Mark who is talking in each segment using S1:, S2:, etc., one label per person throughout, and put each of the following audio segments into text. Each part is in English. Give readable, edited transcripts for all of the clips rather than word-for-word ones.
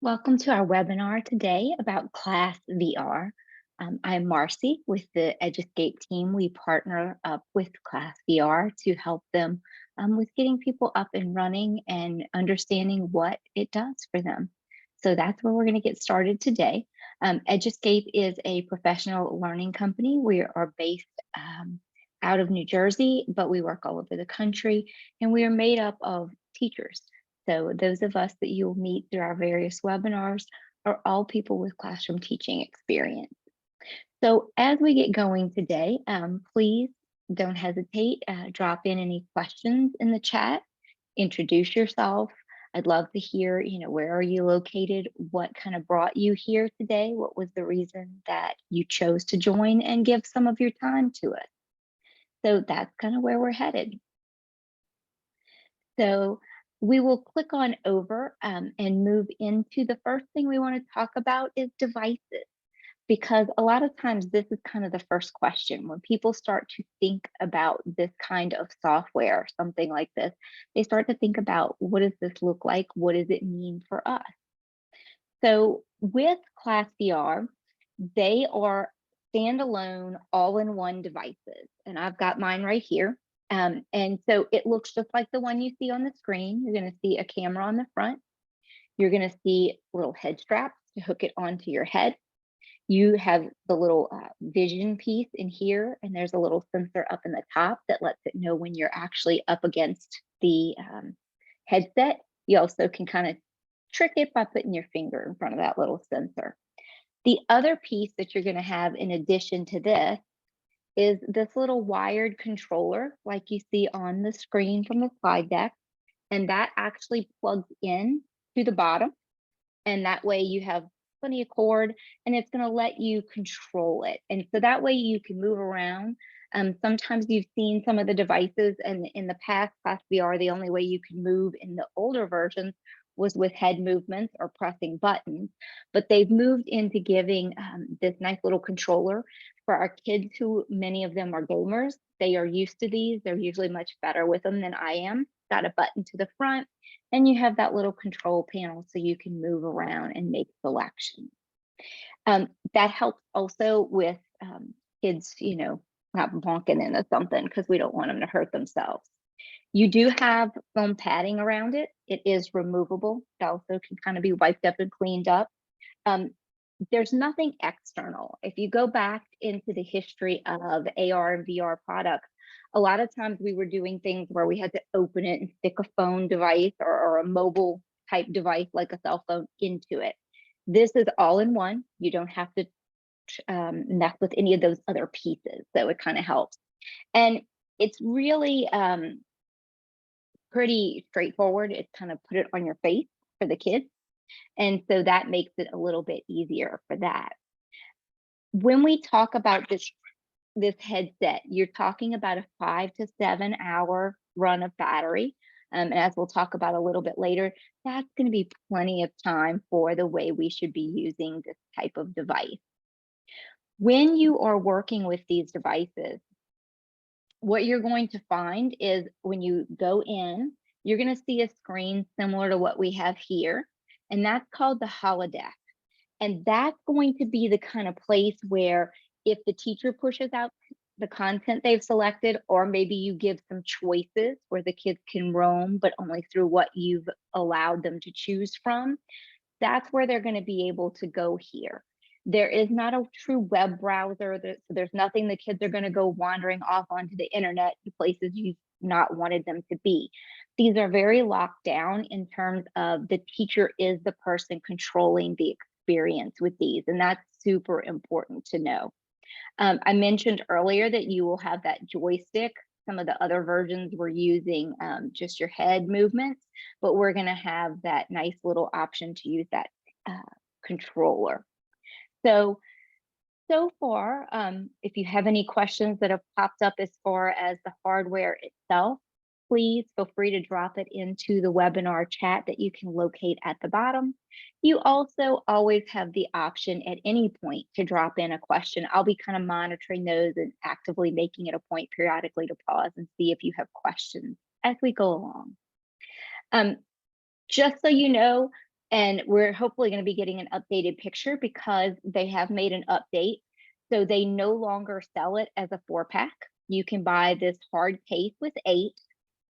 S1: Welcome to our webinar today about ClassVR. I'm Marcy with the Eduscape team. We partner up with ClassVR to help them with getting people up and running and understanding what it does for them. So that's where we're going to get started today. Eduscape is a professional learning company. We are based out of New Jersey, but we work all over the country, and we are made up of teachers. So those of us that you'll meet through our various webinars are all people with classroom teaching experience. So as we get going today, please don't hesitate, drop in any questions in the chat, introduce yourself. I'd love to hear, where are you located? What kind of brought you here today? What was the reason that you chose to join and give some of your time to us? So that's kind of where we're headed. So we will click on over and move into the first thing we want to talk about is devices, because a lot of times this is kind of the first question when people start to think about this kind of software, something like this. They start to think about, what does this look like? What does it mean for us? So with ClassVR, they are standalone all-in-one devices, and I've got mine right here. And so it looks just like the one you see on the screen. You're going to see a camera on the front. You're going to see little head straps to hook it onto your head. You have the little vision piece in here, and there's a little sensor up in the top that lets it know when you're actually up against the headset. You also can kind of trick it by putting your finger in front of that little sensor. The other piece that you're going to have in addition to this is this little wired controller like you see on the screen from the slide deck. And that actually plugs in to the bottom. And that way you have plenty of cord, and it's going to let you control it. And so that way you can move around. Sometimes you've seen some of the devices, and in the past, ClassVR, the only way you could move in the older versions was with head movements or pressing buttons, but they've moved into giving this nice little controller for our kids, who many of them are gamers. They are used to these. They're usually much better with them than I am. Got a button to the front, and you have that little control panel so you can move around and make selections. That helps also with kids, not bonking into something, because we don't want them to hurt themselves. You do have foam padding around it. It is removable. It also can kind of be wiped up and cleaned up. There's nothing external. If you go back into the history of AR and VR products, a lot of times we were doing things where we had to open it and stick a phone device or a mobile type device like a cell phone into it. This is all in one. You don't have to mess with any of those other pieces. So it kind of helps. And it's really pretty straightforward. It's kind of put it on your face for the kids. And so that makes it a little bit easier for that. When we talk about this headset, you're talking about a 5 to 7 hour run of battery. And as we'll talk about a little bit later, that's going to be plenty of time for the way we should be using this type of device. When you are working with these devices, what you're going to find is when you go in, you're going to see a screen similar to what we have here, and that's called the holodeck. And that's going to be the kind of place where if the teacher pushes out the content they've selected, or maybe you give some choices where the kids can roam, but only through what you've allowed them to choose from, that's where they're going to be able to go here. There is not a true web browser. There's nothing the kids are going to go wandering off onto the internet to places you've not wanted them to be. These are very locked down in terms of the teacher is the person controlling the experience with these, and that's super important to know. I mentioned earlier that you will have that joystick. Some of the other versions were using just your head movements, but we're going to have that nice little option to use that controller. So far, if you have any questions that have popped up as far as the hardware itself, please feel free to drop it into the webinar chat that you can locate at the bottom. You also always have the option at any point to drop in a question. I'll be kind of monitoring those and actively making it a point periodically to pause and see if you have questions as we go along. Just so you know, And we're hopefully going to be getting an updated picture because they have made an update. So they no longer sell it as a 4-pack. You can buy this hard case with 8.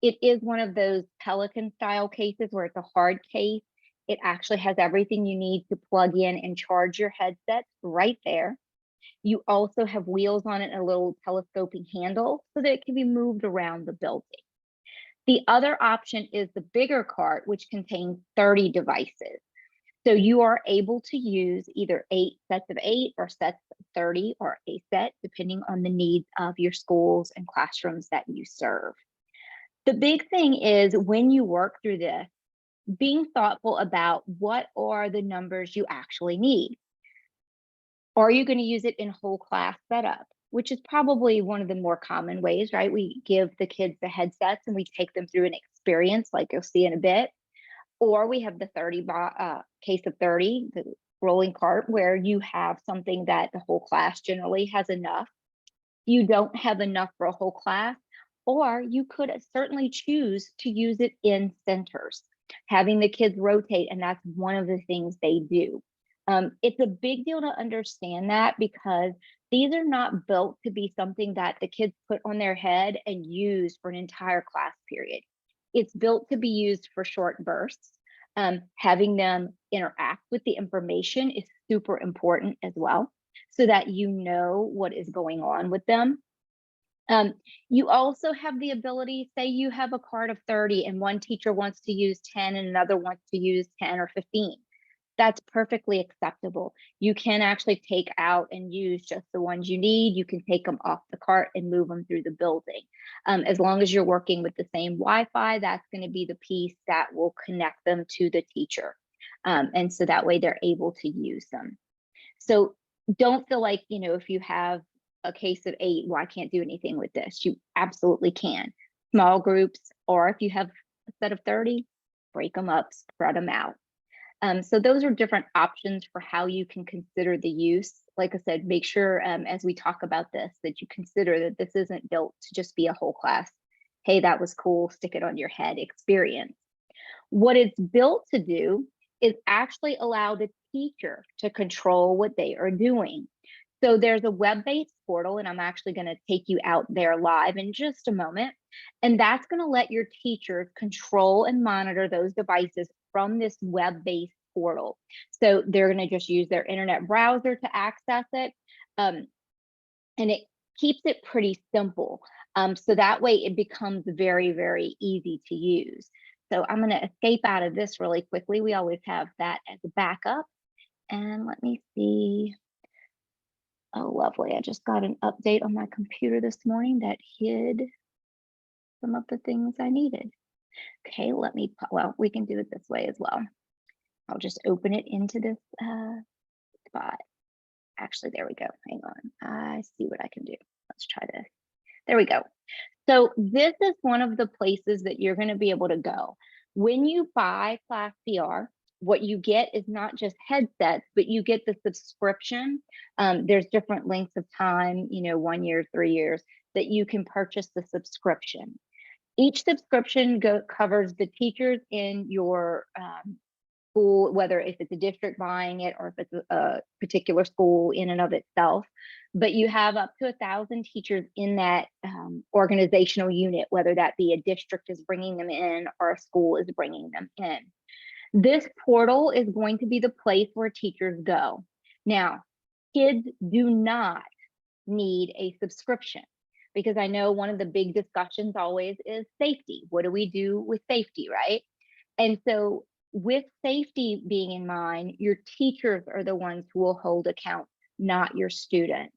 S1: It is one of those Pelican style cases where it's a hard case. It actually has everything you need to plug in and charge your headset right there. You also have wheels on it and a little telescoping handle so that it can be moved around the building. The other option is the bigger cart, which contains 30 devices. So you are able to use either 8 sets of 8 or sets of 30 or a set, depending on the needs of your schools and classrooms that you serve. The big thing is when you work through this, being thoughtful about what are the numbers you actually need. Are you going to use it in whole class setup, which is probably one of the more common ways, right? We give the kids the headsets and we take them through an experience like you'll see in a bit. Or we have the 30 case of 30, the rolling cart, where you have something that the whole class generally has enough. You don't have enough for a whole class, or you could certainly choose to use it in centers, having the kids rotate, and that's one of the things they do. It's a big deal to understand that because these are not built to be something that the kids put on their head and use for an entire class period. It's built to be used for short bursts. Having them interact with the information is super important as well, so that you know what is going on with them. You also have the ability, say you have a cart of 30 and one teacher wants to use 10 and another wants to use 10 or 15. That's perfectly acceptable. You can actually take out and use just the ones you need. You can take them off the cart and move them through the building. As long as you're working with the same Wi-Fi, that's going to be the piece that will connect them to the teacher. And so that way they're able to use them. So don't feel like, if you have a case of 8, well, I can't do anything with this. You absolutely can. Small groups, or if you have a set of 30, break them up, spread them out. So those are different options for how you can consider the use. Like I said, make sure as we talk about this, that you consider that this isn't built to just be a whole class, hey, that was cool, stick it on your head experience. What it's built to do is actually allow the teacher to control what they are doing. So there's a web-based portal, and I'm actually going to take you out there live in just a moment. And that's going to let your teachers control and monitor those devices from this web-based portal. So they're going to just use their internet browser to access it. And it keeps it pretty simple. So that way it becomes very, very easy to use. So I'm going to escape out of this really quickly. We always have that as a backup. And let me see. Oh, lovely. I just got an update on my computer this morning that hid some of the things I needed. Okay, well, we can do it this way as well. I'll just open it into this spot. Actually, there we go. Hang on. I see what I can do. Let's try this. There we go. So this is one of the places that you're going to be able to go. When you buy ClassVR, what you get is not just headsets, but you get the subscription. There's different lengths of time, 1 year, 3 years, that you can purchase the subscription. Each subscription covers the teachers in your school, whether if it's a district buying it or if it's a particular school in and of itself. But you have up to 1,000 teachers in that organizational unit, whether that be a district is bringing them in or a school is bringing them in. This portal is going to be the place where teachers go. Now, kids do not need a subscription, because I know one of the big discussions always is safety. What do we do with safety, right? And so with safety being in mind, your teachers are the ones who will hold account, not your students.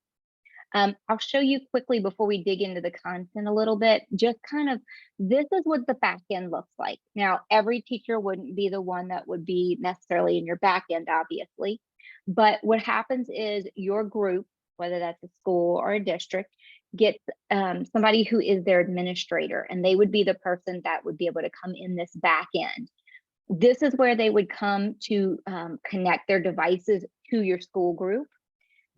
S1: I'll show you quickly before we dig into the content a little bit, just kind of, this is what the back end looks like. Now, every teacher wouldn't be the one that would be necessarily in your back end, obviously. But what happens is your group, whether that's a school or a district, gets somebody who is their administrator, and they would be the person that would be able to come in this back end. This is where they would come to connect their devices to your school group.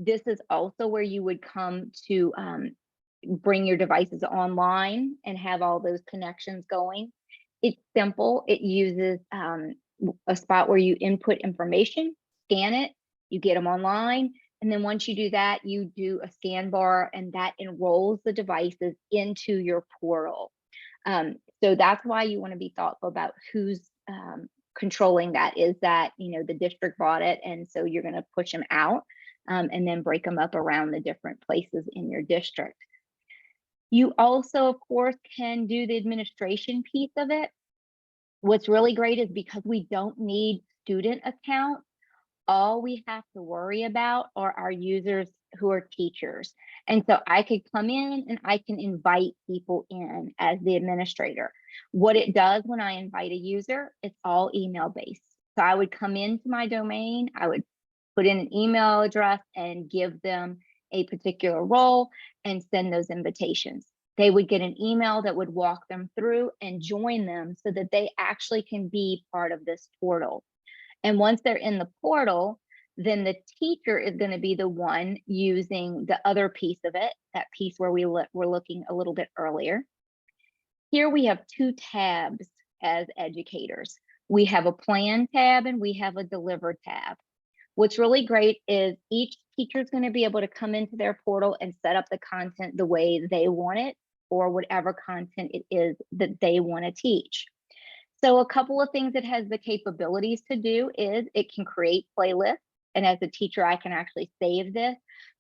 S1: This is also where you would come to bring your devices online and have all those connections going. It's simple. It uses a spot where you input information, scan it, you get them online. And then once you do that, you do a scan bar and that enrolls the devices into your portal. So that's why you want to be thoughtful about who's controlling that. Is that, the district bought it, and so you're going to push them out and then break them up around the different places in your district. You also, of course, can do the administration piece of it. What's really great is because we don't need student accounts, all we have to worry about are our users who are teachers. And so I could come in and I can invite people in as the administrator. What it does when I invite a user, it's all email based. So I would come into my domain, I would put in an email address and give them a particular role and send those invitations. They would get an email that would walk them through and join them so that they actually can be part of this portal. And once they're in the portal, then the teacher is going to be the one using the other piece of it, that piece where we were looking a little bit earlier. Here we have two tabs as educators. We have a plan tab and we have a deliver tab. What's really great is each teacher is going to be able to come into their portal and set up the content the way they want it, or whatever content it is that they want to teach. So a couple of things it has the capabilities to do is it can create playlists. And as a teacher, I can actually save this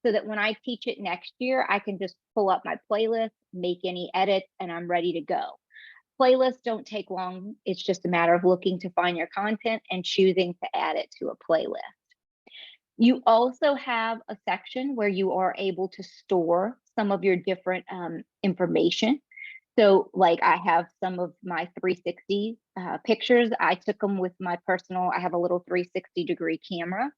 S1: so that when I teach it next year, I can just pull up my playlist, make any edits, and I'm ready to go. Playlists don't take long. It's just a matter of looking to find your content and choosing to add it to a playlist. You also have a section where you are able to store some of your different information. So like I have some of my 360 pictures. I took them with my personal, I have a little 360-degree camera.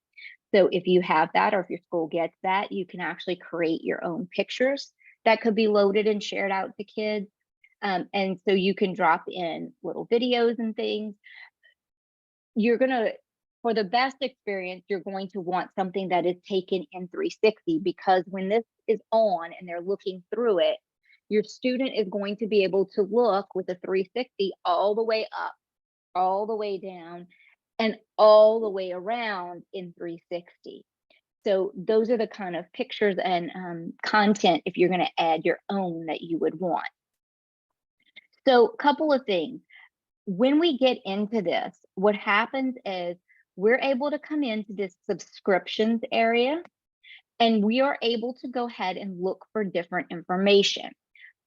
S1: So if you have that, or if your school gets that, you can actually create your own pictures that could be loaded and shared out to kids. And so you can drop in little videos and things. You're going to, for the best experience, you're going to want something that is taken in 360, because when this is on and they're looking through it, your student is going to be able to look with a 360 all the way up, all the way down, and all the way around in 360. So those are the kind of pictures and content, if you're going to add your own, that you would want. So a couple of things. When we get into this, what happens is we're able to come into this subscriptions area, and we are able to go ahead and look for different information.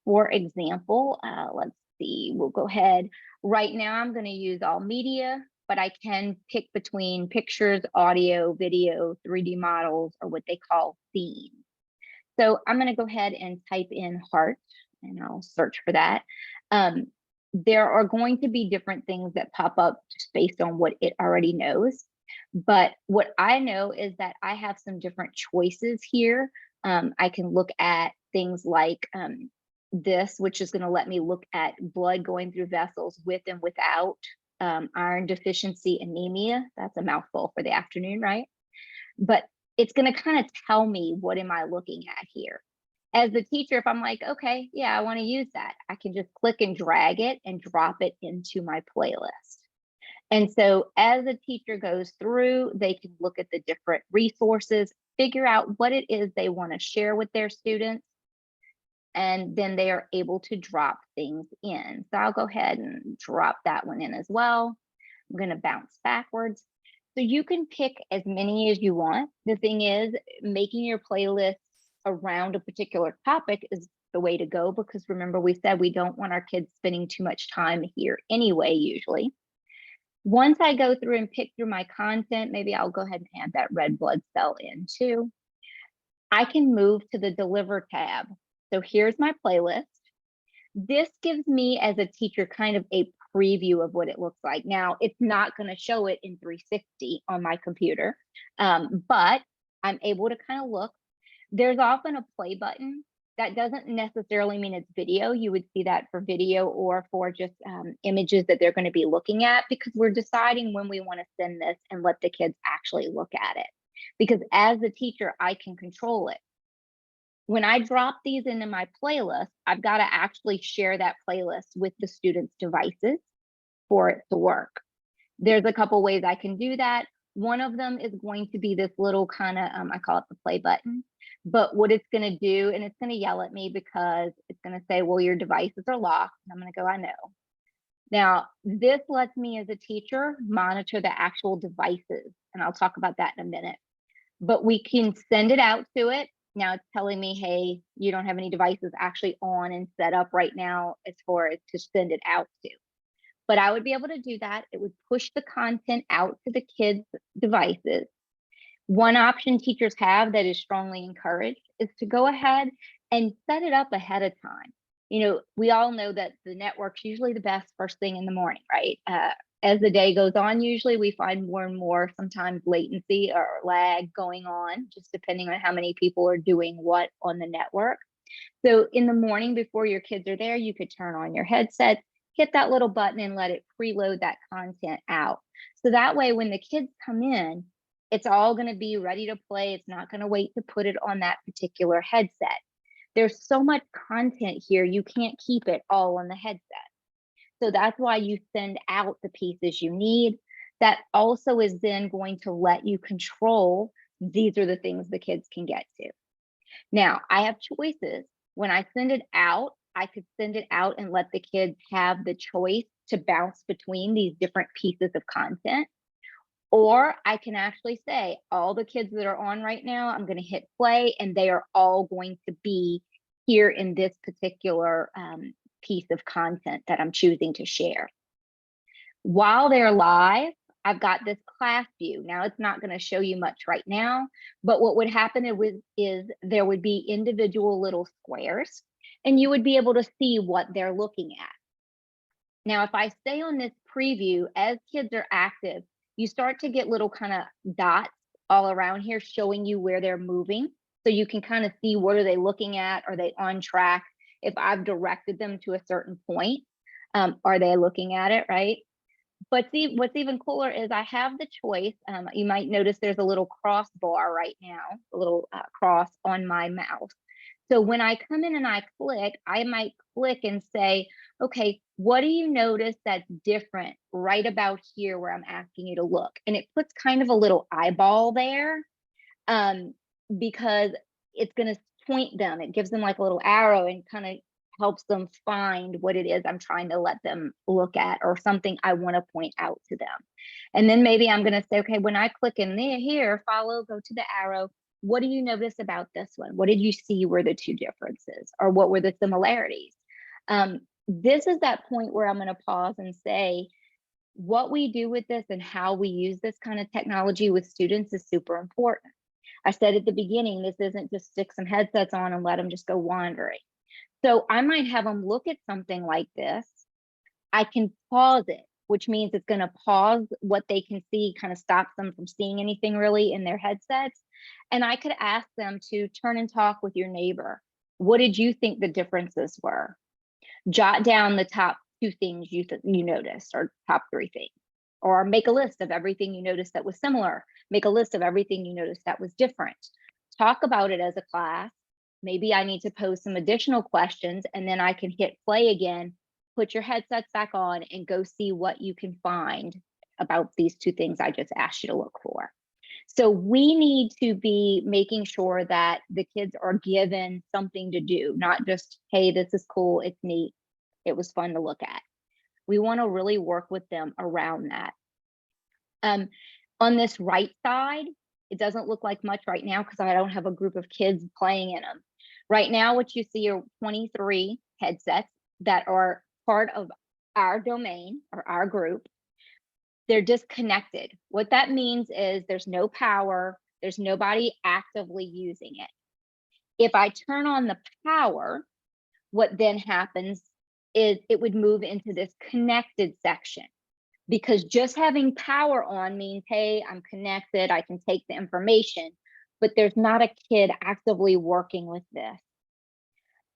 S1: For example, let's see, we'll go ahead. Right now, I'm going to use all media, but I can pick between pictures, audio, video, 3D models, or what they call themes. So I'm going to go ahead and type in heart, and I'll search for that. There are going to be different things that pop up just based on what it already knows. But what I know is that I have some different choices here. I can look at things like this, which is going to let me look at blood going through vessels with and without iron deficiency anemia. That's a mouthful for the afternoon, right? But it's going to kind of tell me, what am I looking at here? As the teacher, if I'm like, okay, yeah, I want to use that, I can just click and drag it and drop it into my playlist. And so as the teacher goes through, they can look at the different resources, figure out what it is they want to share with their students, and then they are able to drop things in. So I'll go ahead and drop that one in as well. I'm going to bounce backwards. So you can pick as many as you want. The thing is, making your playlists around a particular topic is the way to go, because remember, we said we don't want our kids spending too much time here anyway, usually. Once I go through and pick through my content, maybe I'll go ahead and add that red blood cell in too. I can move to the deliver tab. So here's my playlist. This gives me, as a teacher, kind of a preview of what it looks like. Now, it's not going to show it in 360 on my computer, but I'm able to kind of look. There's often a play button. That doesn't necessarily mean it's video. You would see that for video or for just images that they're going to be looking at, because we're deciding when we want to send this and let the kids actually look at it. Because as the teacher, I can control it. When I drop these into my playlist, I've got to actually share that playlist with the students' devices for it to work. There's a couple ways I can do that. One of them is going to be this little kind of, I call it the play button. But what it's going to do, and it's going to yell at me because it's going to say, well, your devices are locked. And I'm going to go, I know. Now, this lets me as a teacher monitor the actual devices, and I'll talk about that in a minute. But we can send it out to it. Now it's telling me, hey, you don't have any devices actually on and set up right now as far as to send it out to. But I would be able to do that. It would push the content out to the kids' devices. One option teachers have that is strongly encouraged is to go ahead and set it up ahead of time. You know, we all know that the network's usually the best first thing in the morning, right? As the day goes on, usually we find more and more sometimes latency or lag going on, just depending on how many people are doing what on the network. So in the morning before your kids are there, you could turn on your headset, hit that little button and let it preload that content out. So that way, when the kids come in, it's all going to be ready to play. It's not going to wait to put it on that particular headset. There's so much content here, you can't keep it all on the headset. So that's why you send out the pieces you need. That also is then going to let you control, these are the things the kids can get to. Now, I have choices. When I send it out, I could send it out and let the kids have the choice to bounce between these different pieces of content. Or I can actually say, all the kids that are on right now, I'm going to hit play and they are all going to be here in this particular piece of content that I'm choosing to share. While they're live, I've got this class view. Now it's not going to show you much right now, but what would happen is there would be individual little squares and you would be able to see what they're looking at. Now, if I stay on this preview, as kids are active, you start to get little kind of dots all around here showing you where they're moving. So you can kind of see, what are they looking at? Are they on track? If I've directed them to a certain point, are they looking at it, right? But see, what's even cooler is I have the choice. You might notice there's a little crossbar right now, a little cross on my mouse. So when I come in and I click, I might click and say, okay, what do you notice that's different right about here where I'm asking you to look? And it puts kind of a little eyeball there because it's going to point them. It gives them like a little arrow and kind of helps them find what it is I'm trying to let them look at or something I want to point out to them. And then maybe I'm going to say, okay, when I click in there, here, follow, go to the arrow. What do you notice about this one? What did you see were the two differences or what were the similarities? This is that point where I'm going to pause and say, what we do with this and how we use this kind of technology with students is super important. I said at the beginning, this isn't just stick some headsets on and let them just go wandering. So I might have them look at something like this. I can pause it, which means it's going to pause what they can see, kind of stops them from seeing anything really in their headsets. And I could ask them to turn and talk with your neighbor. What did you think the differences were? Jot down the top 2 things you noticed, or top 3 things, or make a list of everything you noticed that was similar. Make a list of everything you noticed that was different. Talk about it as a class. Maybe I need to pose some additional questions and then I can hit play again, put your headsets back on and go see what you can find about these 2 things I just asked you to look for. So we need to be making sure that the kids are given something to do, not just, hey, this is cool, it's neat, it was fun to look at. We want to really work with them around that. On this right side, it doesn't look like much right now because I don't have a group of kids playing in them. Right now, what you see are 23 headsets that are part of our domain or our group. They're disconnected. What that means is there's no power, there's nobody actively using it. If I turn on the power, what then happens is it would move into this connected section, because just having power on means, hey, I'm connected, I can take the information, but there's not a kid actively working with this.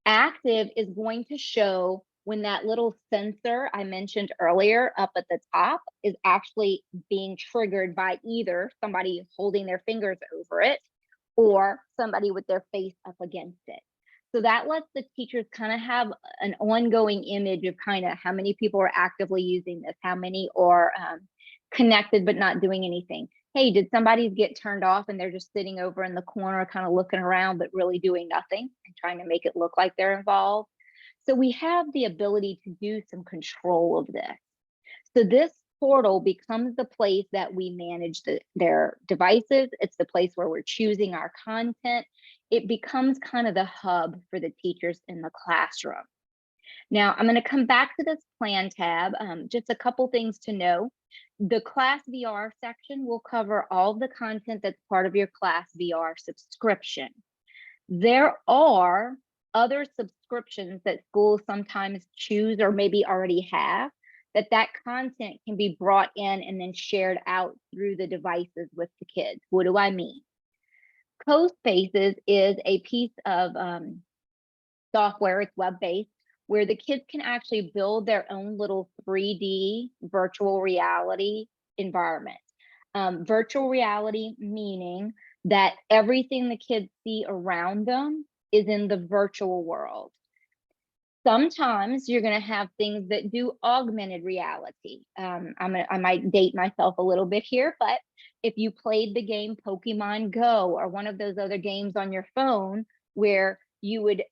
S1: Active is going to show when that little sensor I mentioned earlier up at the top is actually being triggered by either somebody holding their fingers over it or somebody with their face up against it. So that lets the teachers kind of have an ongoing image of kind of how many people are actively using this, how many are connected but not doing anything. Hey, did somebody get turned off and they're just sitting over in the corner kind of looking around but really doing nothing and trying to make it look like they're involved? So we have the ability to do some control of this. So this portal becomes the place that we manage their devices. It's the place where we're choosing our content. It becomes kind of the hub for the teachers in the classroom. Now, I'm going to come back to this plan tab. Just a couple things to know. The ClassVR section will cover all the content that's part of your ClassVR subscription. There are other subscriptions that schools sometimes choose or maybe already have, that content can be brought in and then shared out through the devices with the kids. What do I mean? CoSpaces is a piece of software, it's web-based, where the kids can actually build their own little 3D virtual reality environment. Virtual reality meaning that everything the kids see around them is in the virtual world. Sometimes you're going to have things that do augmented reality. I might date myself a little bit here, but if you played the game Pokemon Go or one of those other games on your phone where you would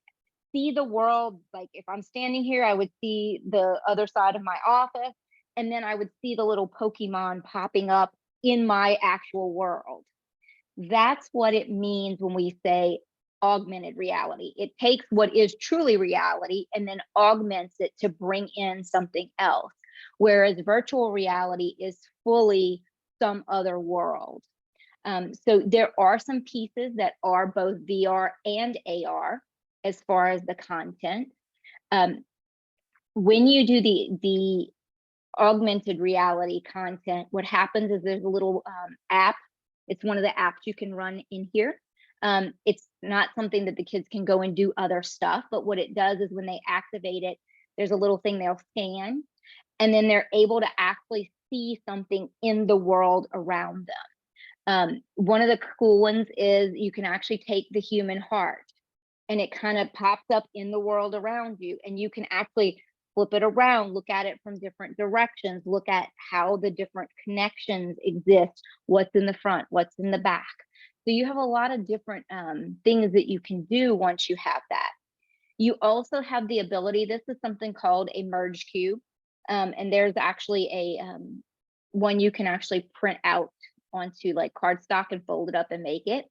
S1: see the world, like if I'm standing here, I would see the other side of my office, and then I would see the little Pokemon popping up in my actual world. That's what it means when we say augmented reality. It takes what is truly reality and then augments it to bring in something else. Whereas virtual reality is fully some other world. So there are some pieces that are both VR and AR as far as the content. When you do the augmented reality content, what happens is there's a little app. It's one of the apps you can run in here. It's not something that the kids can go and do other stuff, but what it does is when they activate it, there's a little thing they'll scan, and then they're able to actually see something in the world around them. One of the cool ones is you can actually take the human heart and it kind of pops up in the world around you, and you can actually flip it around, look at it from different directions, look at how the different connections exist, what's in the front, what's in the back. So you have a lot of different things that you can do once you have that. You also have the ability, this is something called a merge cube. And there's actually a one you can actually print out onto like cardstock and fold it up and make it.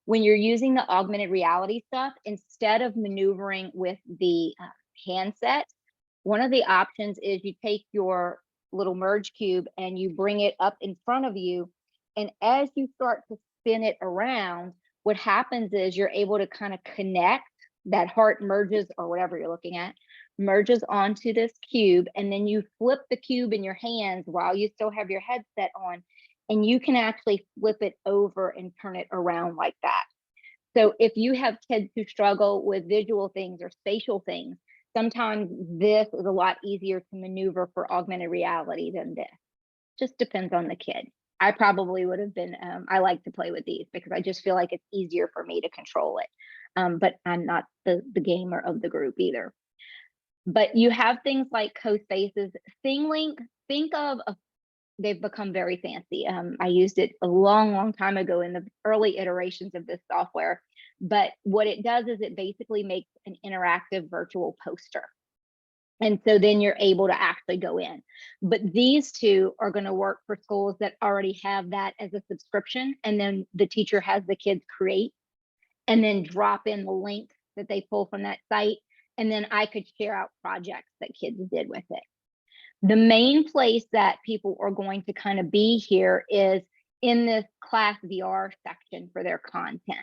S1: When you're using the augmented reality stuff, instead of maneuvering with the handset, one of the options is you take your little merge cube and you bring it up in front of you. And as you start to spin it around, what happens is you're able to kind of connect, that heart merges, or whatever you're looking at, merges onto this cube, and then you flip the cube in your hands while you still have your headset on, and you can actually flip it over and turn it around like that. So if you have kids who struggle with visual things or spatial things, sometimes this is a lot easier to maneuver for augmented reality than this. Just depends on the kid. I probably would have been, I like to play with these because I just feel like it's easier for me to control it. But I'm not the gamer of the group either. But you have things like CoSpaces, ThingLink, think of they've become very fancy. I used it a long time ago in the early iterations of this software. But what it does is it basically makes an interactive virtual poster. And so then you're able to actually go in. But these two are going to work for schools that already have that as a subscription. And then the teacher has the kids create and then drop in the link that they pull from that site. And then I could share out projects that kids did with it. The main place that people are going to kind of be here is in this ClassVR section for their content.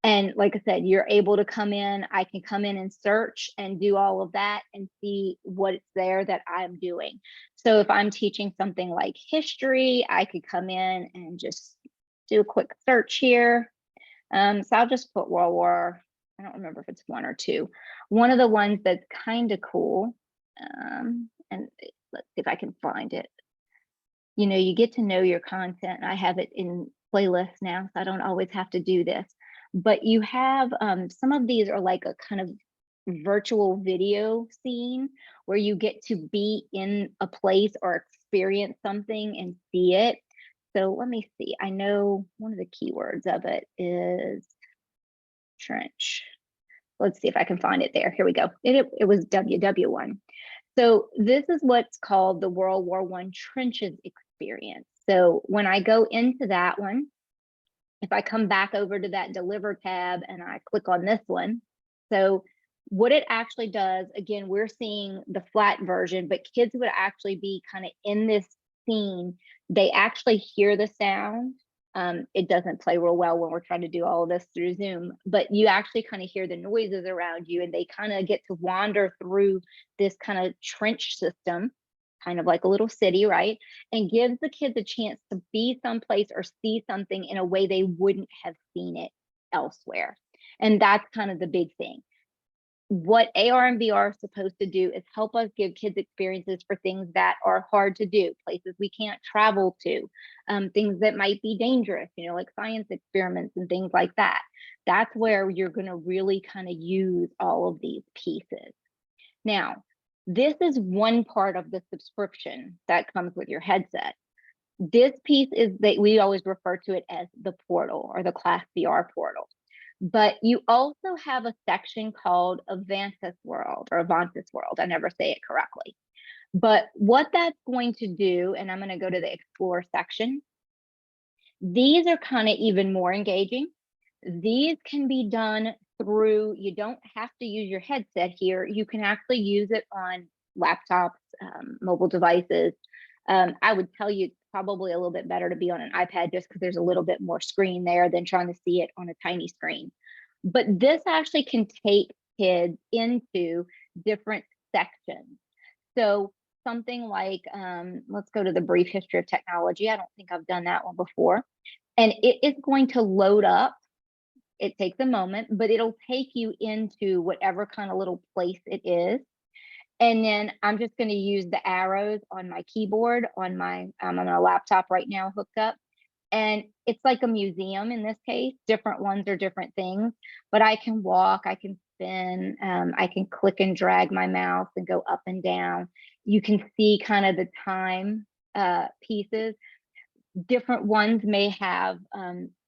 S1: And like I said, you're able to come in, I can come in and search and do all of that and see what's there that I'm doing. So if I'm teaching something like history, I could come in and just do a quick search here. So I'll just put World War, I don't remember if it's 1 or 2. One of the ones that's kind of cool, and let's see if I can find it. You know, you get to know your content. I have it in playlists now, so I don't always have to do this. But you have some of these are like a kind of virtual video scene where you get to be in a place or experience something and see it. So let me see. I know one of the keywords of it is trench. Let's see if I can find it there. Here we go. It was WW1. So this is what's called the World War I trenches experience. So when I go into that one, if I come back over to that deliver tab and I click on this one, so what it actually does, again, we're seeing the flat version, but kids would actually be kind of in this scene. They actually hear the sound. It doesn't play real well when we're trying to do all of this through Zoom, but you actually kind of hear the noises around you, and they kind of get to wander through this kind of trench system, kind of like a little city, right? And gives the kids a chance to be someplace or see something in a way they wouldn't have seen it elsewhere. And that's kind of the big thing. What AR and VR are supposed to do is help us give kids experiences for things that are hard to do, places we can't travel to, things that might be dangerous, you know, like science experiments and things like that. That's where you're going to really kind of use all of these pieces. Now, this is one part of the subscription that comes with your headset. This piece is that we always refer to it as the portal or the ClassVR portal. But you also have a section called Avantis World or Avantis World. I never say it correctly. But what that's going to do, and I'm going to go to the Explore section. These are kind of even more engaging. These can be done through, you don't have to use your headset here. You can actually use it on laptops, mobile devices. I would tell you it's probably a little bit better to be on an iPad just because there's a little bit more screen there than trying to see it on a tiny screen. But this actually can take kids into different sections. So something like, let's go to the brief history of technology. I don't think I've done that one before. And it is going to load up. It takes a moment, but it'll take you into whatever kind of little place it is. And then I'm just going to use the arrows on my keyboard on my, I'm on a laptop right now hooked up. And it's like a museum in this case. Different ones are different things, but I can walk, I can spin, I can click and drag my mouse and go up and down. You can see kind of the time pieces. Different ones may have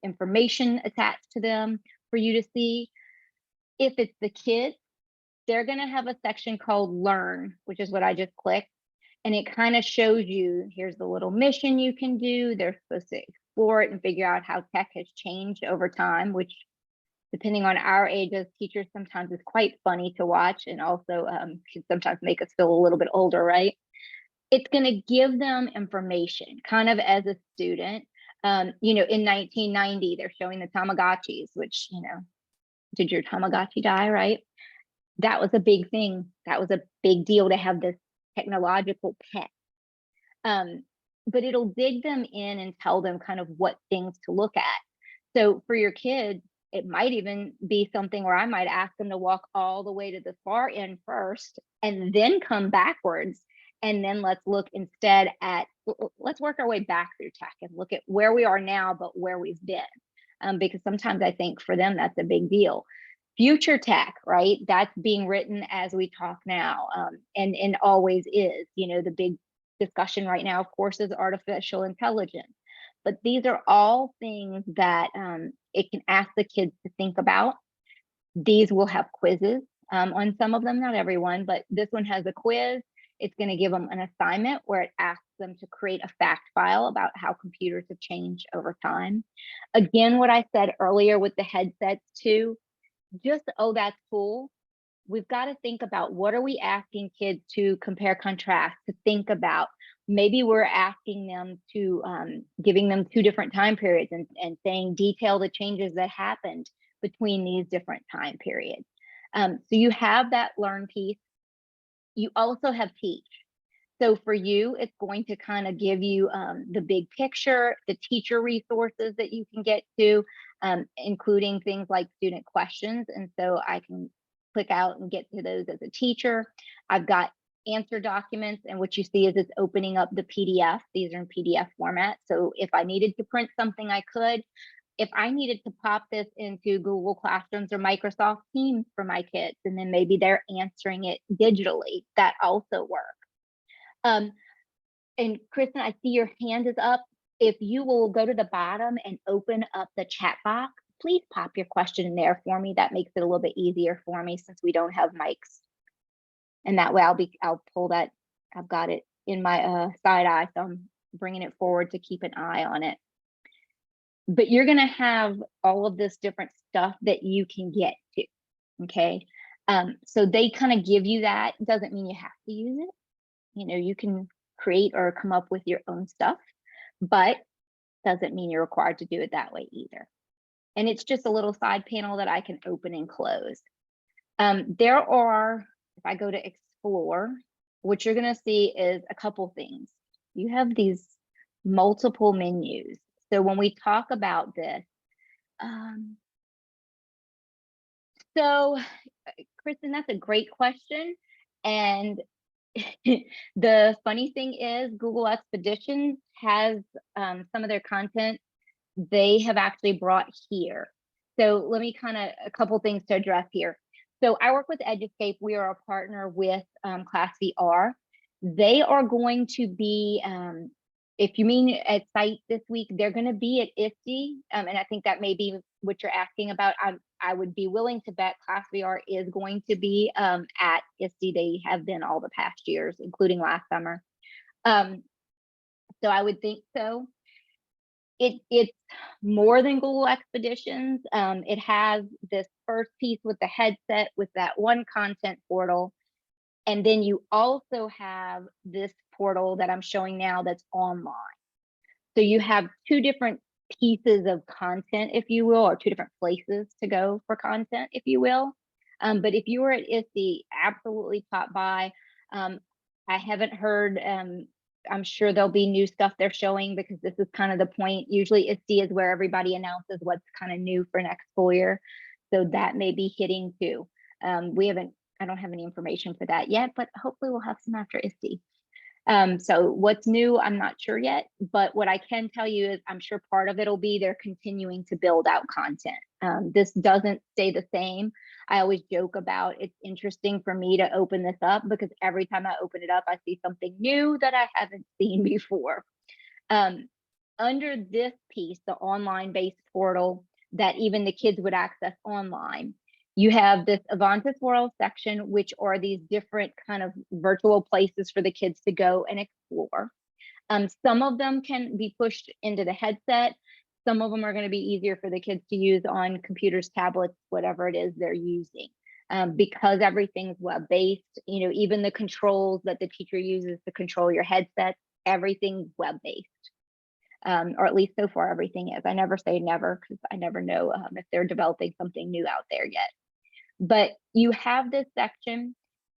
S1: information attached to them for you to see. If it's the kids, they're going to have a section called Learn, which is what I just clicked. And it kind of shows you, here's the little mission you can do. They're supposed to explore it and figure out how tech has changed over time, which depending on our age as teachers, sometimes is quite funny to watch, and also can sometimes make us feel a little bit older, right? It's going to give them information kind of as a student. You know, in 1990, they're showing the Tamagotchis, which, you know, did your Tamagotchi die, right? That was a big thing. That was a big deal to have this technological pet. But it'll dig them in and tell them kind of what things to look at. So for your kids, it might even be something where I might ask them to walk all the way to the far end first and then come backwards. And then let's look instead at, let's work our way back through tech and look at where we are now, but where we've been. Because sometimes I think for them, that's a big deal. Future tech, right? That's being written as we talk now, and always is. You know, the big discussion right now, of course, is artificial intelligence. But these are all things that it can ask the kids to think about. These will have quizzes on some of them, not everyone, but this one has a quiz. It's going to give them an assignment where it asks them to create a fact file about how computers have changed over time. Again, what I said earlier with the headsets too, just, oh, that's cool. We've got to think about, what are we asking kids to compare, contrast, to think about? Maybe we're asking them to, giving them two different time periods and saying, detail the changes that happened between these different time periods. So you have that learn piece. You also have teach. So for you, it's going to kind of give you the big picture, the teacher resources that you can get to, including things like student questions. And so I can click out and get to those as a teacher. I've got answer documents, and what you see is it's opening up the PDF. These are in PDF format. So if I needed to print something, I could. If I needed to pop this into Google Classrooms or Microsoft Teams for my kids, and then maybe they're answering it digitally, that also works. And Kristen, I see your hand is up. If you will go to the bottom and open up the chat box, please pop your question in there for me. That makes it a little bit easier for me since we don't have mics. And that way I'll pull that. I've got it in my side eye, so I'm bringing it forward to keep an eye on it. But you're gonna have all of this different stuff that you can get to, okay? So they kind of give you that. Doesn't mean you have to use it. You know, you can create or come up with your own stuff, but doesn't mean you're required to do it that way either. And it's just a little side panel that I can open and close. There are, if I go to explore, what you're gonna see is a couple things. You have these multiple menus. So when we talk about this, so Kristen, that's a great question. And the funny thing is Google Expeditions has some of their content they have actually brought here. So let me a couple things to address here. So I work with Educape. We are a partner with ClassVR. They are going to be, if you mean at site this week, they're going to be at ISTE. And I think that may be what you're asking about. I would be willing to bet ClassVR is going to be at ISTE. They have been all the past years, including last summer. So I would think so. It's more than Google Expeditions. It has this first piece with the headset with that one content portal. And then you also have this portal that I'm showing now that's online. So you have two different pieces of content, if you will, or two different places to go for content, if you will. But if you were at ISTE, absolutely pop by. I haven't heard, I'm sure there'll be new stuff they're showing because this is kind of the point. Usually ISTE is where everybody announces what's kind of new for next school year. So that may be hitting too. I don't have any information for that yet, but hopefully we'll have some after ISTE. So what's new, I'm not sure yet, but what I can tell you is I'm sure part of it'll be they're continuing to build out content. This doesn't stay the same. I always joke about it's interesting for me to open this up because every time I open it up, I see something new that I haven't seen before. Under this piece, the online-based portal that even the kids would access online, you have this Avantis World section, which are these different kind of virtual places for the kids to go and explore. Some of them can be pushed into the headset. Some of them are going to be easier for the kids to use on computers, tablets, whatever it is they're using. Because everything's web-based, you know, even the controls that the teacher uses to control your headset, everything's web-based. Or at least so far everything is. I never say never because I never know if they're developing something new out there yet. But you have this section,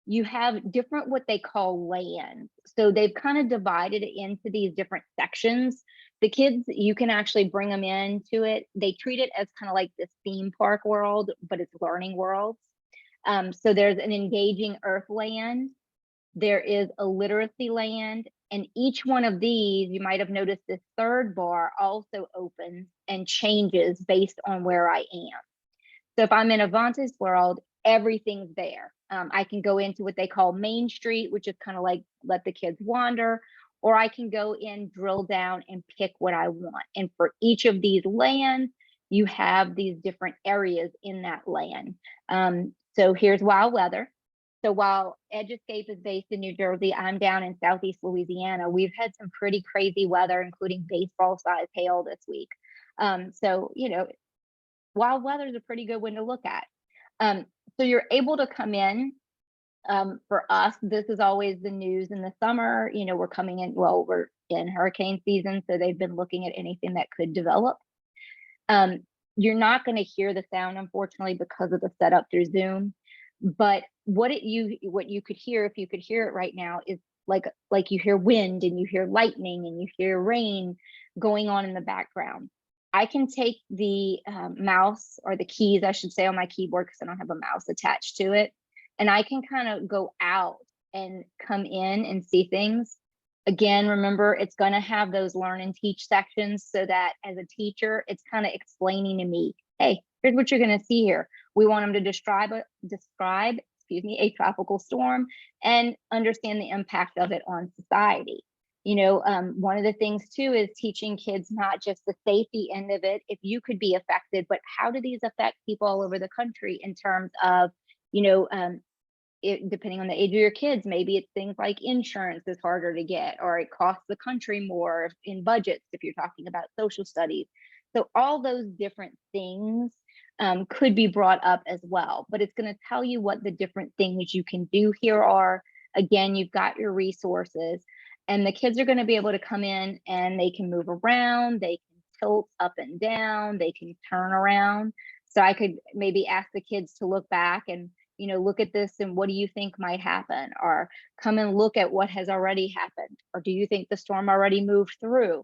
S1: you have different what they call lands. So they've kind of divided it into these different sections. The kids, you can actually bring them into it. They treat it as kind of like this theme park world, but it's learning worlds. So there's an engaging earth land. There is a literacy land. And each one of these, you might have noticed this third bar also opens and changes based on where I am. So if I'm in Avantis world, everything's there. I can go into what they call Main Street, which is kind of like let the kids wander, or I can go in, drill down and pick what I want. And for each of these lands, you have these different areas in that land. So here's wild weather. So while Eduscape is based in New Jersey, I'm down in Southeast Louisiana. We've had some pretty crazy weather, including baseball-sized hail this week. So, you know, wild weather is a pretty good one to look at. So you're able to come in. For us, this is always the news in the summer. You know, we're coming in, well, we're in hurricane season, so they've been looking at anything that could develop. You're not going to hear the sound, unfortunately, because of the setup through Zoom. But what you could hear, if you could hear it right now, is like you hear wind and you hear lightning and you hear rain going on in the background. I can take the mouse or the keys, I should say, on my keyboard because I don't have a mouse attached to it. And I can kind of go out and come in and see things. Again, remember, it's going to have those learn and teach sections so that as a teacher, it's kind of explaining to me, hey, here's what you're going to see here. We want them to describe a tropical storm and understand the impact of it on society. One of the things too is teaching kids not just the safety end of it, if you could be affected, but how do these affect people all over the country in terms of, depending on the age of your kids, maybe it's things like insurance is harder to get, or it costs the country more in budgets if you're talking about social studies. So all those different things could be brought up as well, but it's going to tell you what the different things you can do here are. Again, you've got your resources, and the kids are going to be able to come in and they can move around, they can tilt up and down, they can turn around. So I could maybe ask the kids to look back and, look at this and what do you think might happen? Or come and look at what has already happened. Or do you think the storm already moved through?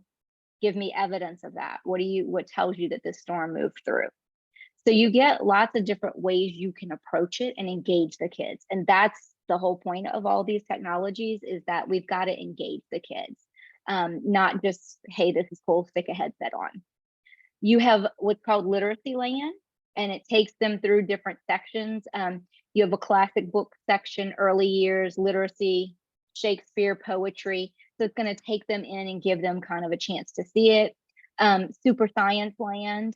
S1: Give me evidence of that. What tells you that this storm moved through? So you get lots of different ways you can approach it and engage the kids. And that's the whole point of all these technologies, is that we've got to engage the kids, not just, hey, this is cool, stick a headset on. You have what's called literacy land, and it takes them through different sections. You have a classic book section, early years, literacy, Shakespeare, poetry. So it's going to take them in and give them kind of a chance to see it. Super science land.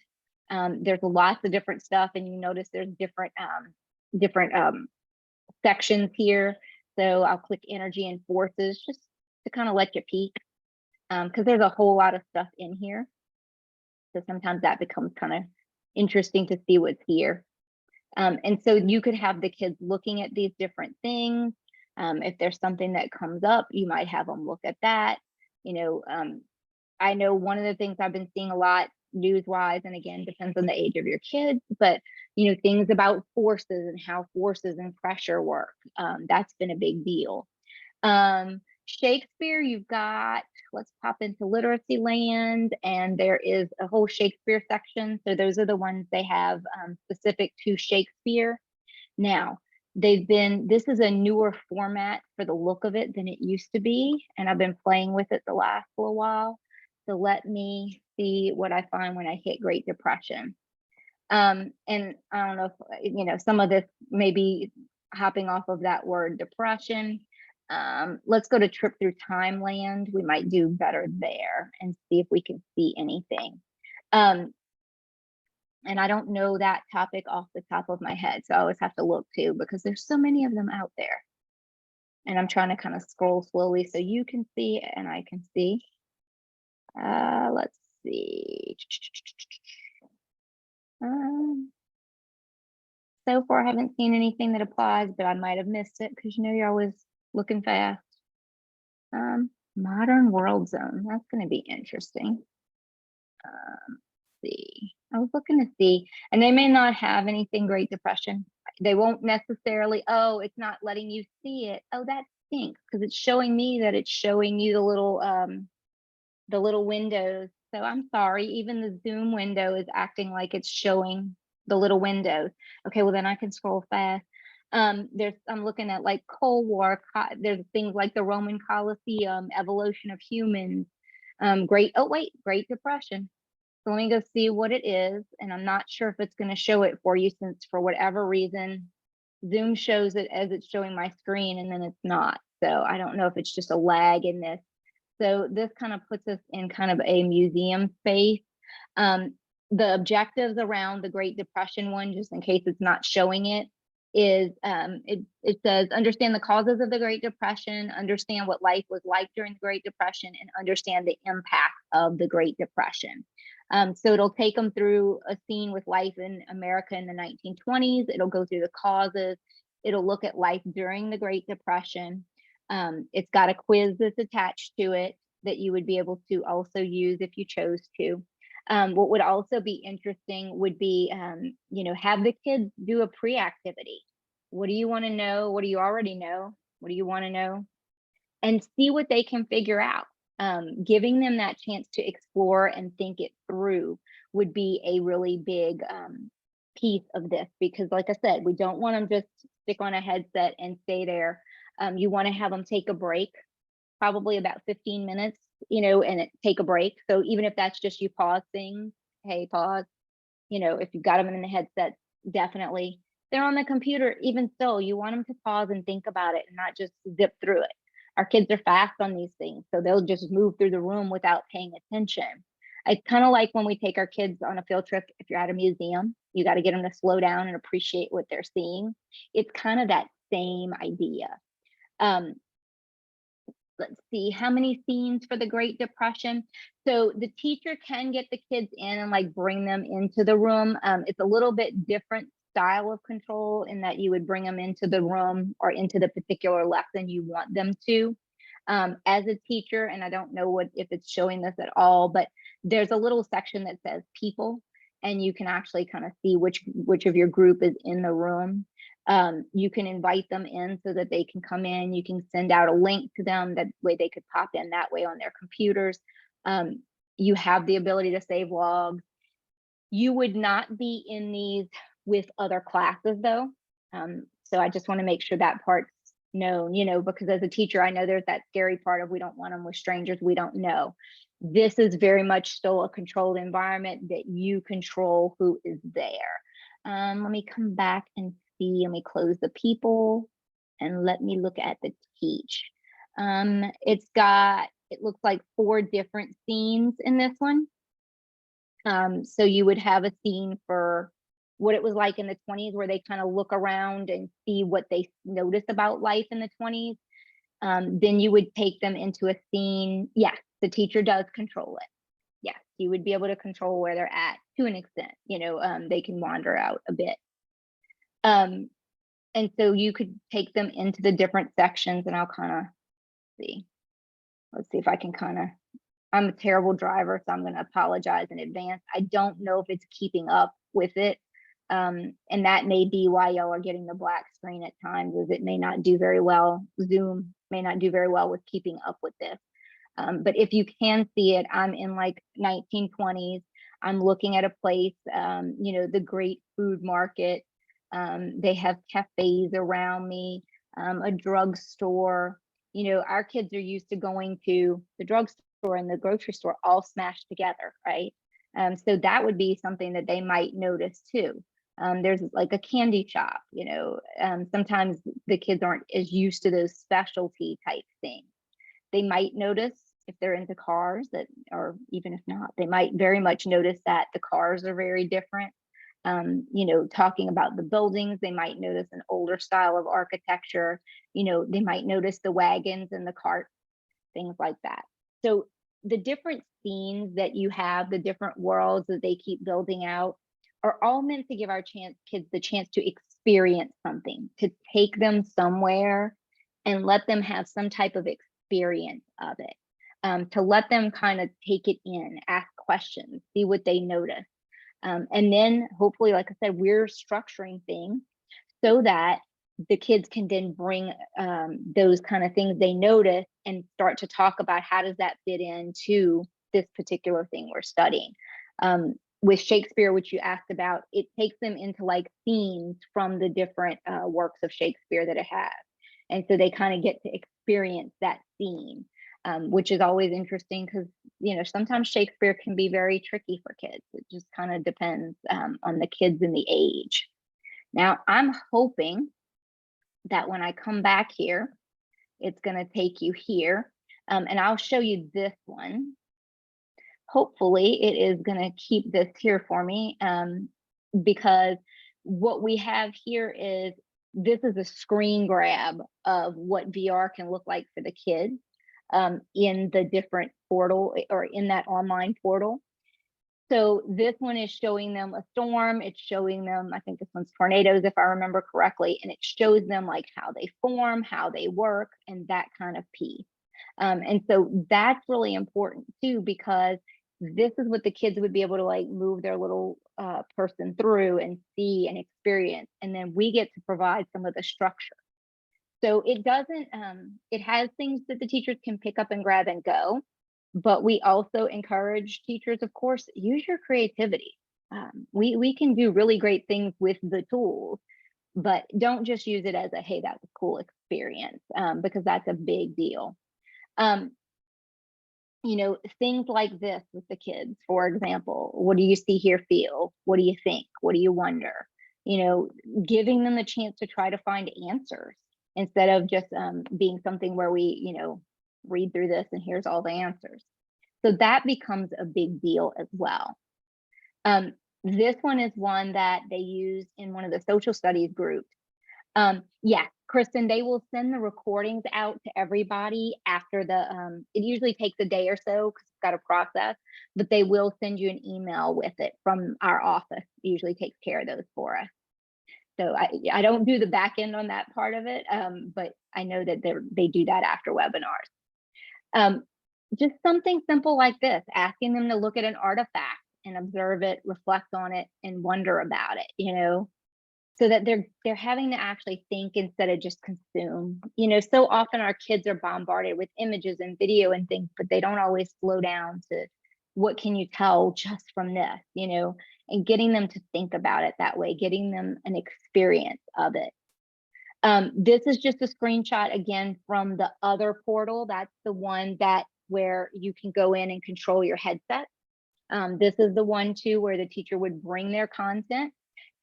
S1: There's lots of different stuff, and you notice there's different sections here. So I'll click energy and forces just to kind of let you peek, because there's a whole lot of stuff in here. So sometimes that becomes kind of interesting to see what's here. And so you could have the kids looking at these different things. If there's something that comes up, you might have them look at that. I know one of the things I've been seeing a lot news-wise, and again, depends on the age of your kids, but things about forces and how forces and pressure work. That's been a big deal. Shakespeare, you've got, let's pop into literacy land, and there is a whole Shakespeare section. So those are the ones they have specific to Shakespeare. Now, this is a newer format for the look of it than it used to be, and I've been playing with it the last little while. So let me see what I find when I hit Great Depression. And I don't know if, some of this may be hopping off of that word depression. Let's go to Trip Through Time land. We might do better there and see if we can see anything. And I don't know that topic off the top of my head, so I always have to look too, because there's so many of them out there. And I'm trying to kind of scroll slowly so you can see and I can see. Let's see. So far, I haven't seen anything that applies, but I might have missed it because you're always looking fast. Modern world zone. That's going to be interesting. Let's see. I was looking to see, and they may not have anything Great Depression. They won't necessarily, oh, it's not letting you see it. Oh, that stinks, because it's showing me that it's showing you the little windows. So I'm sorry, even the Zoom window is acting like it's showing the little windows. Okay, well then I can scroll fast. I'm looking at like Cold War. There's things like the Roman Colosseum, evolution of humans, Great Depression. So let me go see what it is, and I'm not sure if it's going to show it for you, since for whatever reason Zoom shows it as it's showing my screen, and then it's not. So I don't know if it's just a lag in this. So this kind of puts us in kind of a museum space. The objectives around the Great Depression one, just in case it's not showing it, is it says understand the causes of the Great Depression, understand what life was like during the Great Depression, and understand the impact of the Great Depression. So it'll take them through a scene with life in America in the 1920s. It'll go through the causes. It'll look at life during the Great Depression. It's got a quiz that's attached to it that you would be able to also use if you chose to. What would also be interesting would be, have the kids do a pre-activity. What do you want to know? What do you already know? What do you want to know? And see what they can figure out. Giving them that chance to explore and think it through would be a really big piece of this, because like I said, we don't want them just stick on a headset and stay there. You want to have them take a break, probably about 15 minutes, and take a break. So even if that's just you pause things, hey, pause, if you've got them in the headset, definitely. They're on the computer, even still, you want them to pause and think about it and not just zip through it. our kids are fast on these things, so they'll just move through the room without paying attention. It's kind of like when we take our kids on a field trip. If you're at a museum, you got to get them to slow down and appreciate what they're seeing. It's kind of that same idea. Um, let's see, how many scenes for the Great Depression? So the teacher can get the kids in and like bring them into the room. It's a little bit different style of control in that you would bring them into the room or into the particular lesson you want them to. As a teacher, and I don't know if it's showing this at all, but there's a little section that says people, and you can actually kind of see which of your group is in the room. You can invite them in so that they can come in. You can send out a link to them, that way they could pop in that way on their computers. You have the ability to save logs. You would not be in these with other classes though. So I just want to make sure that part's known, because as a teacher, I know there's that scary part of we don't want them with strangers we don't know. This is very much still a controlled environment that you control who is there. Let me come back and see. Let me close the people and let me look at the teach. It looks like 4 different scenes in this one. So you would have a scene for what it was like in the 20s, where they kind of look around and see what they notice about life in the 20s. Then you would take them into a scene. Yes, the teacher does control it. Yes, you would be able to control where they're at to an extent. They can wander out a bit. And so you could take them into the different sections, and I'll kind of see. Let's see if I can I'm a terrible driver, so I'm going to apologize in advance. I don't know if it's keeping up with it. And that may be why y'all are getting the black screen at times, is it may not do very well. Zoom may not do very well with keeping up with this. But if you can see it, I'm in like 1920s. I'm looking at a place, the great food market. They have cafes around me, a drugstore. Our kids are used to going to the drugstore and the grocery store all smashed together, right? So that would be something that they might notice too. There's like a candy shop, sometimes the kids aren't as used to those specialty type things. They might notice if they're into cars or even if not, they might very much notice that the cars are very different. Talking about the buildings, they might notice an older style of architecture. They might notice the wagons and the carts, things like that. So the different scenes that you have, the different worlds that they keep building out, are all meant to give our kids the chance to experience something, to take them somewhere and let them have some type of experience of it, to let them kind of take it in, ask questions, see what they notice. And then hopefully, like I said, we're structuring things so that the kids can then bring those kind of things they notice and start to talk about how does that fit into this particular thing we're studying. With Shakespeare, which you asked about, it takes them into like scenes from the different works of Shakespeare that it has. And so they kind of get to experience that scene, which is always interesting because, sometimes Shakespeare can be very tricky for kids. It just kind of depends on the kids and the age. Now, I'm hoping that when I come back here, it's going to take you here, and I'll show you this one. Hopefully it is going to keep this here for me, because what we have here is, this is a screen grab of what VR can look like for the kids in the different portal, or in that online portal. So this one is showing them a storm. It's showing them, I think this one's tornadoes, if I remember correctly, and it shows them like how they form, how they work, and that kind of piece. And so that's really important too, because this is what the kids would be able to like move their little person through and see and experience. And then we get to provide some of the structure. So it doesn't, it has things that the teachers can pick up and grab and go, but we also encourage teachers, of course, use your creativity. We can do really great things with the tools, but don't just use it as a, hey, that was a cool experience, because that's a big deal. Things like this with the kids, for example, what do you see, hear, feel? What do you think? What do you wonder? Giving them the chance to try to find answers. instead of just being something where we, read through this and here's all the answers. So that becomes a big deal as well. This one is one that they use in one of the social studies groups. Yeah, Kristen, they will send the recordings out to everybody after the, it usually takes a day or so because it's got a process, but they will send you an email with it from our office. It usually takes care of those for us. So I don't do the back end on that part of it, but I know that they do that after webinars. Just something simple like this, asking them to look at an artifact and observe it, reflect on it, and wonder about it, so that they're having to actually think instead of just consume. So often our kids are bombarded with images and video and things, but they don't always slow down to what can you tell just from this, and getting them to think about it that way, getting them an experience of it. This is just a screenshot again from the other portal. That's the one where you can go in and control your headset. This is the one too where the teacher would bring their content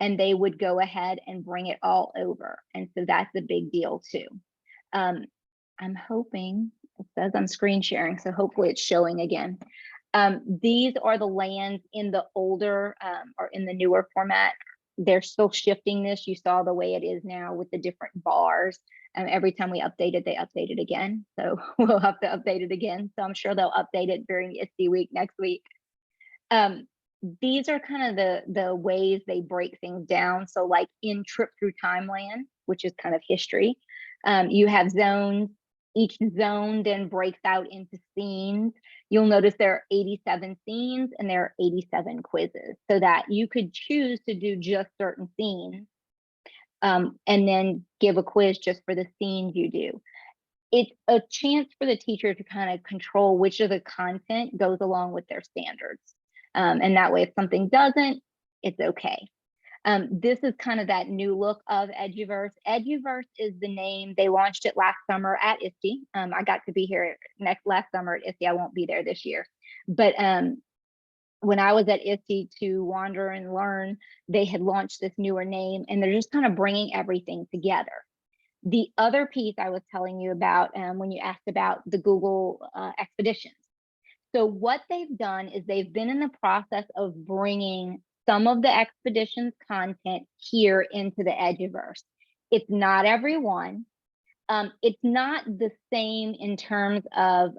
S1: and they would go ahead and bring it all over. And so that's a big deal too. I'm hoping, it says I'm screen sharing, so hopefully it's showing again. These are the lands in the older or in the newer format. They're still shifting this. You saw the way it is now with the different bars. And every time we update it, they update it again. So we'll have to update it again. So I'm sure they'll update it during ISTE week next week. These are kind of the ways they break things down. So like in Trip Through Timeland, which is kind of history, you have zones. Each zone then breaks out into scenes. You'll notice there are 87 scenes and there are 87 quizzes, so that you could choose to do just certain scenes and then give a quiz just for the scenes you do. It's a chance for the teacher to kind of control which of the content goes along with their standards. And that way, if something doesn't, it's okay. This is kind of that new look of Eduverse. Eduverse is the name. They launched it last summer at ISTE. I got to be here last summer at ISTE. I won't be there this year. But when I was at ISTE to wander and learn, they had launched this newer name, and they're just kind of bringing everything together. The other piece I was telling you about when you asked about the Google expeditions. So what they've done is they've been in the process of bringing some of the expeditions content here into the Eduverse. It's not everyone. It's not the same in terms of,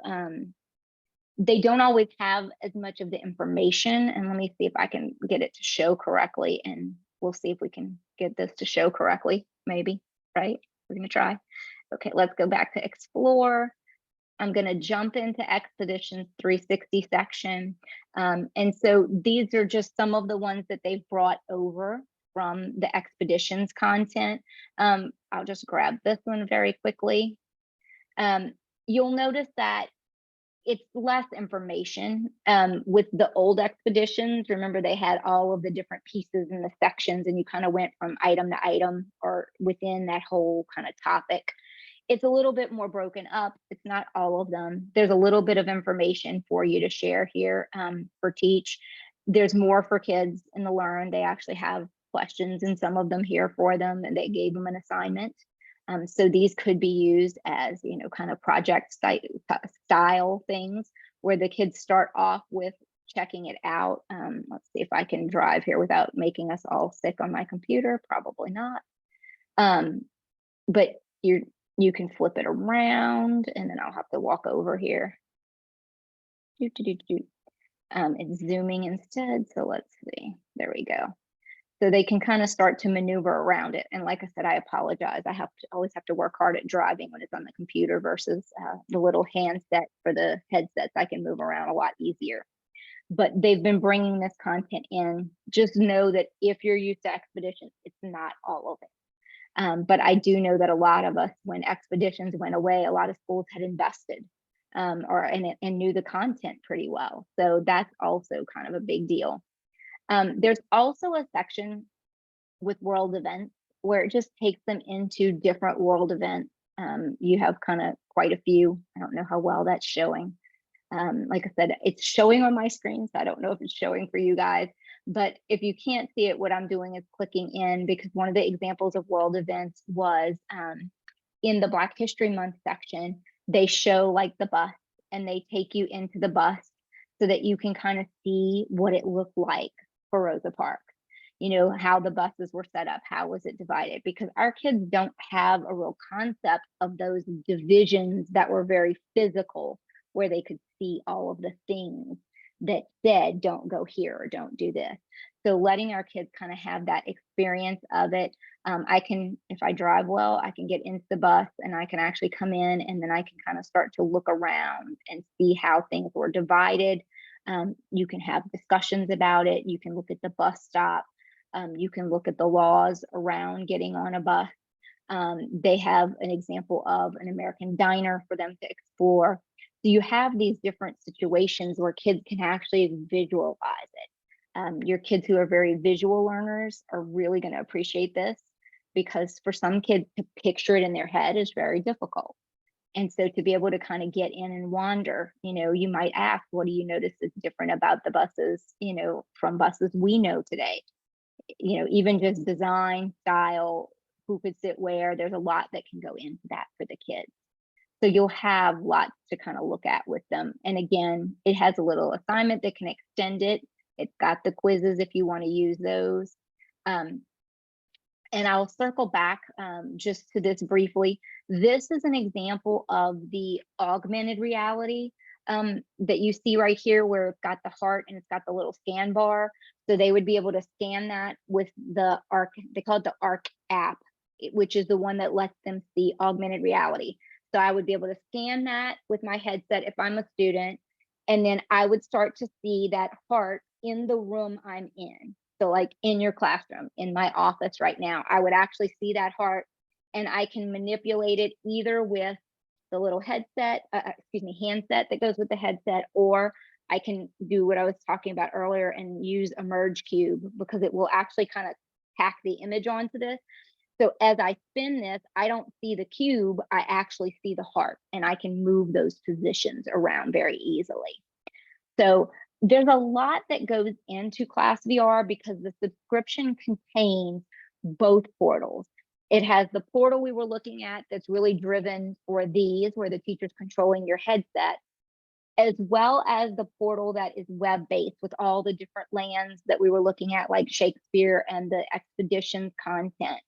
S1: they don't always have as much of the information. And let me see if I can get it to show correctly, and we'll see if we can get this to show correctly, maybe, right? We're gonna try. Okay, let's go back to Explore. I'm going to jump into Expeditions 360 section. And so these are just some of the ones that they've brought over from the Expeditions content. I'll just grab this one very quickly. You'll notice that it's less information with the old Expeditions. Remember, they had all of the different pieces in the sections, and you kind of went from item to item or within that whole kind of topic. It's a little bit more broken up. It's not all of them. There's a little bit of information for you to share here for Teach. There's more for kids in the Learn. They actually have questions in some of them here for them, and they gave them an assignment. So these could be used as, kind of project style things where the kids start off with checking it out. Let's see if I can drive here without making us all sick on my computer. Probably not. But you can flip it around, and then I'll have to walk over here. It's zooming instead, so let's see. There we go. So they can kind of start to maneuver around it. And like I said, I apologize. I always have to work hard at driving when it's on the computer versus the little handset for the headsets. I can move around a lot easier. But they've been bringing this content in. Just know that if you're used to Expeditions, it's not all of it. But I do know that a lot of us, when Expeditions went away, a lot of schools had invested and knew the content pretty well. So that's also kind of a big deal. There's also a section with world events where it just takes them into different world events. You have kind of quite a few. I don't know how well that's showing. Like I said, it's showing on my screen, so I don't know if it's showing for you guys. But if you can't see it, what I'm doing is clicking in, because one of the examples of world events was in the Black History Month section, they show like the bus, and they take you into the bus so that you can kind of see what it looked like for Rosa Parks. You know, how the buses were set up, how was it divided? Because our kids don't have a real concept of those divisions that were very physical, where they could see all of the things that said, don't go here or don't do this. So letting our kids kind of have that experience of it. I can, if I drive well, I can get into the bus and I can actually come in, and then I can kind of start to look around and see how things were divided. You can have discussions about it. You can look at the bus stop. You can look at the laws around getting on a bus. They have an example of an American diner for them to explore. So you have these different situations where kids can actually visualize it. Your kids who are very visual learners are really going to appreciate this, because for some kids to picture it in their head is very difficult. And so to be able to kind of get in and wander, you know, you might ask, what do you notice is different about the buses, you know, from buses we know today? You know, even just design, style, who could sit where, there's a lot that can go into that for the kids. So you'll have lots to kind of look at with them. And again, it has a little assignment that can extend it. It's got the quizzes if you want to use those. And I'll circle back just to this briefly. This is an example of the augmented reality that you see right here, where it's got the heart and it's got the little scan bar. So they would be able to scan that with the ARC, they call it the ARC app, which is the one that lets them see augmented reality. So I would be able to scan that with my headset if I'm a student, and then I would start to see that heart in the room I'm in. So like in your classroom, in my office right now, I would actually see that heart, and I can manipulate it either with the little headset, handset that goes with the headset, or I can do what I was talking about earlier and use a merge cube, because it will actually kind of tack the image onto this. So as I spin this, I don't see the cube, I actually see the heart, and I can move those positions around very easily. So there's a lot that goes into ClassVR, because the subscription contains both portals. It has the portal we were looking at that's really driven for these, where the teacher's controlling your headset, as well as the portal that is web-based with all the different lands that we were looking at, like Shakespeare and the expeditions content.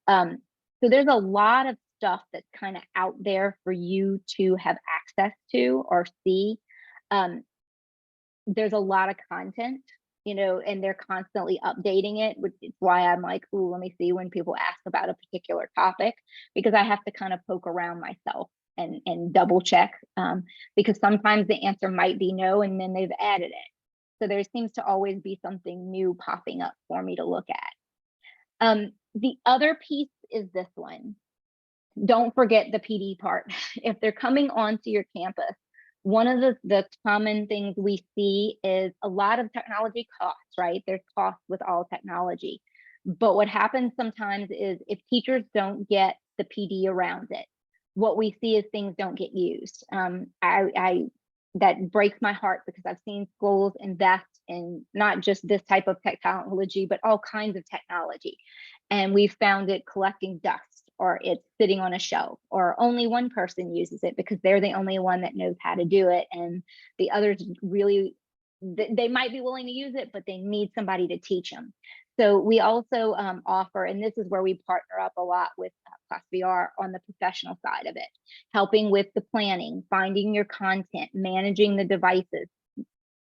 S1: So there's a lot of stuff that's kind of out there for you to have access to or see. There's a lot of content, you know, and they're constantly updating it, which is why I'm like, ooh, let me see when people ask about a particular topic, because I have to kind of poke around myself and double check, because sometimes the answer might be no, and then they've added it. So there seems to always be something new popping up for me to look at. The other piece is this one. Don't forget the PD part. If they're coming onto your campus, one of the common things we see is a lot of technology costs, right? There's costs with all technology. But what happens sometimes is if teachers don't get the PD around it, what we see is things don't get used. That breaks my heart, because I've seen schools invest in not just this type of technology, but all kinds of technology. And we've found it collecting dust, or it's sitting on a shelf, or only one person uses it because they're the only one that knows how to do it. And the others really, they might be willing to use it, but they need somebody to teach them. So we also offer, and this is where we partner up a lot with ClassVR on the professional side of it, helping with the planning, finding your content, managing the devices,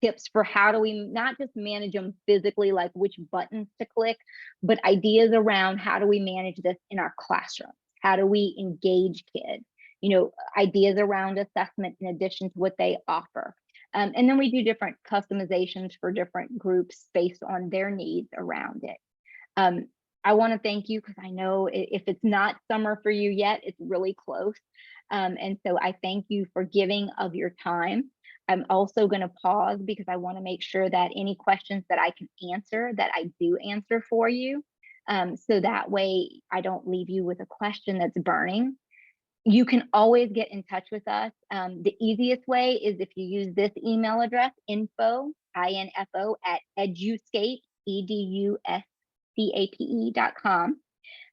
S1: tips for how do we not just manage them physically, like which buttons to click, but ideas around how do we manage this in our classrooms? How do we engage kids? You know, ideas around assessment in addition to what they offer. And then we do different customizations for different groups based on their needs around it. I want to thank you, because I know if it's not summer for you yet, it's really close. And so I thank you for giving of your time. I'm also going to pause because I want to make sure that any questions that I can answer, that I do answer for you. So that way I don't leave you with a question that's burning. You can always get in touch with us. The easiest way is if you use this email address, info, at eduscape, eduscape.com.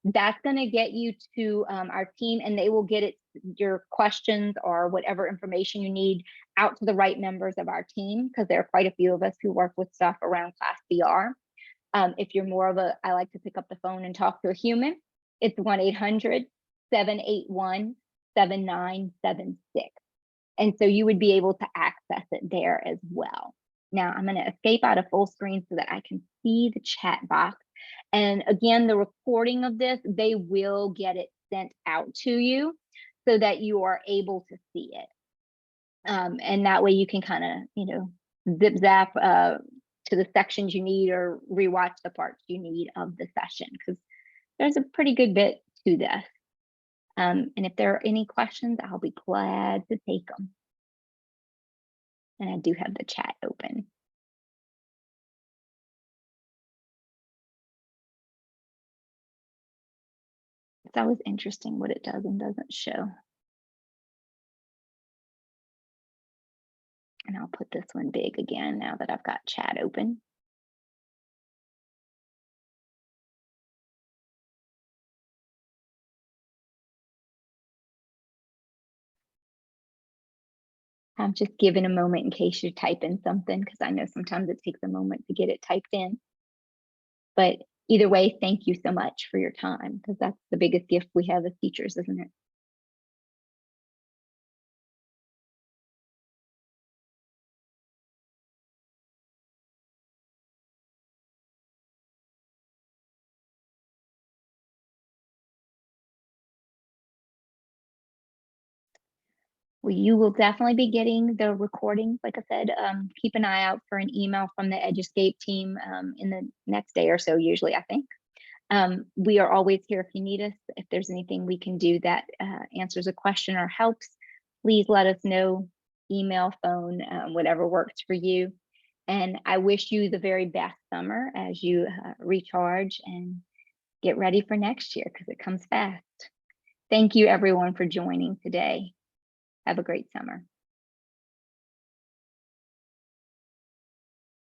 S1: That's going to get you to our team, and they will get your questions or whatever information you need out to the right members of our team, because there are quite a few of us who work with stuff around ClassVR. If you're more of I like to pick up the phone and talk to a human, it's 1-800-781-7976. And so you would be able to access it there as well. Now I'm going to escape out of full screen so that I can see the chat box. And again, the recording of this, they will get it sent out to you so that you are able to see it. And that way you can kind of, zip zap to the sections you need or rewatch the parts you need of the session, because there's a pretty good bit to this. And if there are any questions, I'll be glad to take them. And I do have the chat open. It's always interesting what it does and doesn't show. And I'll put this one big again now that I've got chat open. I'm just giving a moment in case you type in something, because I know sometimes it takes a moment to get it typed in. But either way, thank you so much for your time, because that's the biggest gift we have as teachers, isn't it? Well, you will definitely be getting the recordings. Like I said, keep an eye out for an email from the EduScape team in the next day or so, usually, I think. We are always here if you need us. If there's anything we can do that answers a question or helps, please let us know. Email, phone, whatever works for you. And I wish you the very best summer as you recharge and get ready for next year, because it comes fast. Thank you, everyone, for joining today. Have a great summer.